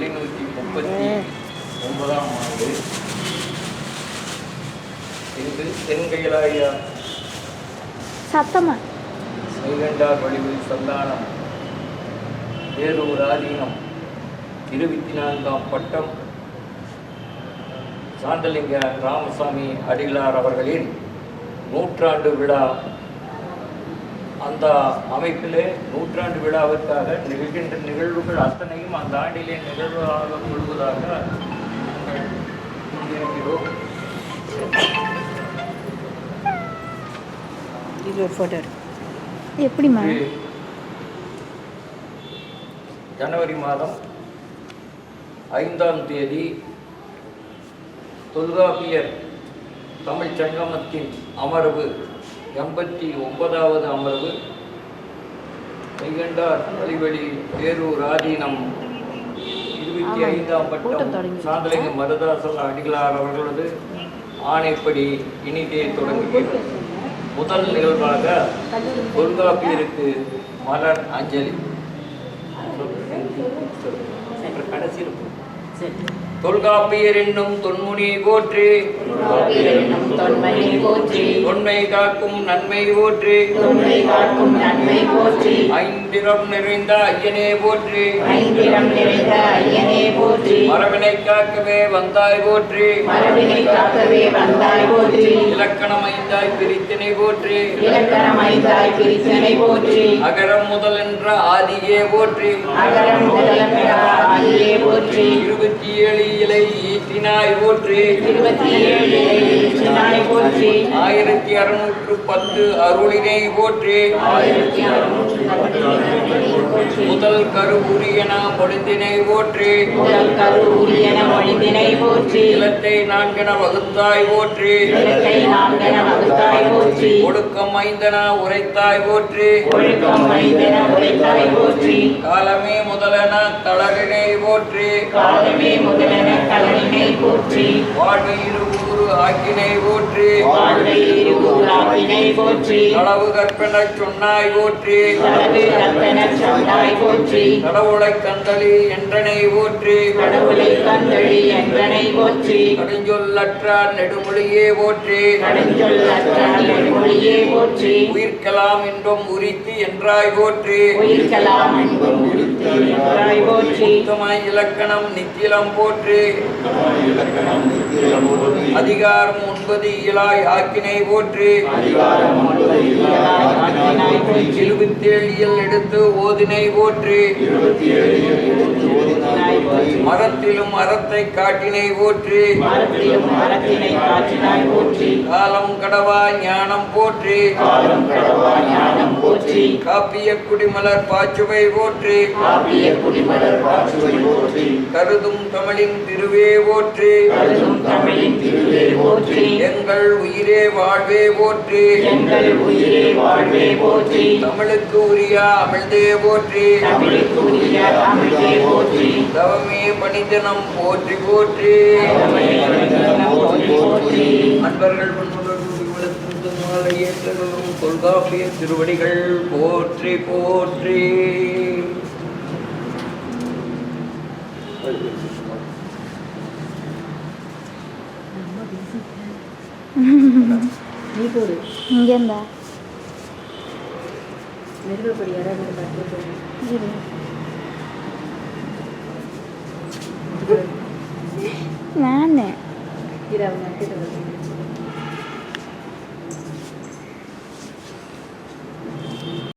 1739ஆம் ஆண்டு இன்று தென்கையிலாய சத்தமா மெய்கண்டார் வழிவில் சந்தானம் வேலூர் ஆதீனம் 24ஆம் பட்டம் சாந்தலிங்க ராமசாமி அடிகளார் அவர்களின் நூற்றாண்டு விழா. அந்த அமைப்பிலே நூற்றாண்டு விழாவிற்காக நிகழ்கின்ற நிகழ்வுகள் அத்தனையும் அந்த ஆண்டிலே நிகழ்வாக கொள்வதாக இருக்கிறோம். எப்படிமா ஜனவரி மாதம் 5ஆம் தேதி தொல்காப்பியர் தமிழ் சங்கமத்தின் அமர்வு 89வது அமர்வு மெய்கண்டார் வழிவழி வேலூர் ஆதீனம் 25ஆம் பட்டம் சாந்தலிங்க மருதாசன் அடிகளார் அவர்களது ஆணைப்படி இனிதே தொடங்குகிறது. முதல் நிகழ்வாக தொல்காப்பியருக்கு மலர் அஞ்சலி. கடைசியில் தொல்காப்பியர் என்னும் தொன்முனி போற்றி, தொன்மை காக்கும் நன்மை போற்றி, ஐந்திரம் நிறைந்த ஐயனே போற்றி, மரபினை காக்கவே வந்தாய் போற்றி, இலக்கணம் ஐந்தாய் பிரித்தினை போற்றி, அகரம் முதல் என்ற ஆதியே போற்றி, 27 இலை ஈட்டினாய் போற்றி, 1610 அருளினை போற்றி, முதல் கரு உரியன பொழுதினை போற்றி, இலத்தை நான்கென வகுத்தாய் போற்றி, ஒடுக்கம் ஐந்தன உரைத்தாய் போற்றி, காலமே முதலென தளரினை போற்றி, வாழ்வு இருகூறு ஆக்கினை போற்றி, களவு கற்பெனச் சொன்னாய் போற்றி, கடவுளை கந்தளி என்றனை போற்றி, கடுஞ்சொல்லற்ற நெடுமொழியே போற்றி, உயிர்க்கலாம் இன்பம் உரித்து என்றாய் போற்றி, உத்தமாய் இலக்கணம் நித்திலம் போற்றி, அதிகாரம் 9 இயலாய் ஆக்கினை போற்றி, 27 எடுத்து ஓதினை போற்றி, மரத்திலும் அறத்தை காட்டினை போற்றி, காலம் கடவா ஞானம் போற்றி, காப்பிய குடிமலர் பாச்சுவை போற்றி, கருதும் தமிழின் திருவே போற்றி, எங்கள் உயிரே வாழ்வே போற்றி, தமிழுக்கு உரிய அமிழ்தே போற்றி, தவமே பணிதனம் போற்றி போற்றி. அன்பர்கள் ஏற்றலும் தொல்காப்பிய திருவடிகள் போற்றி போற்றி. இங்கேருந்தா நான்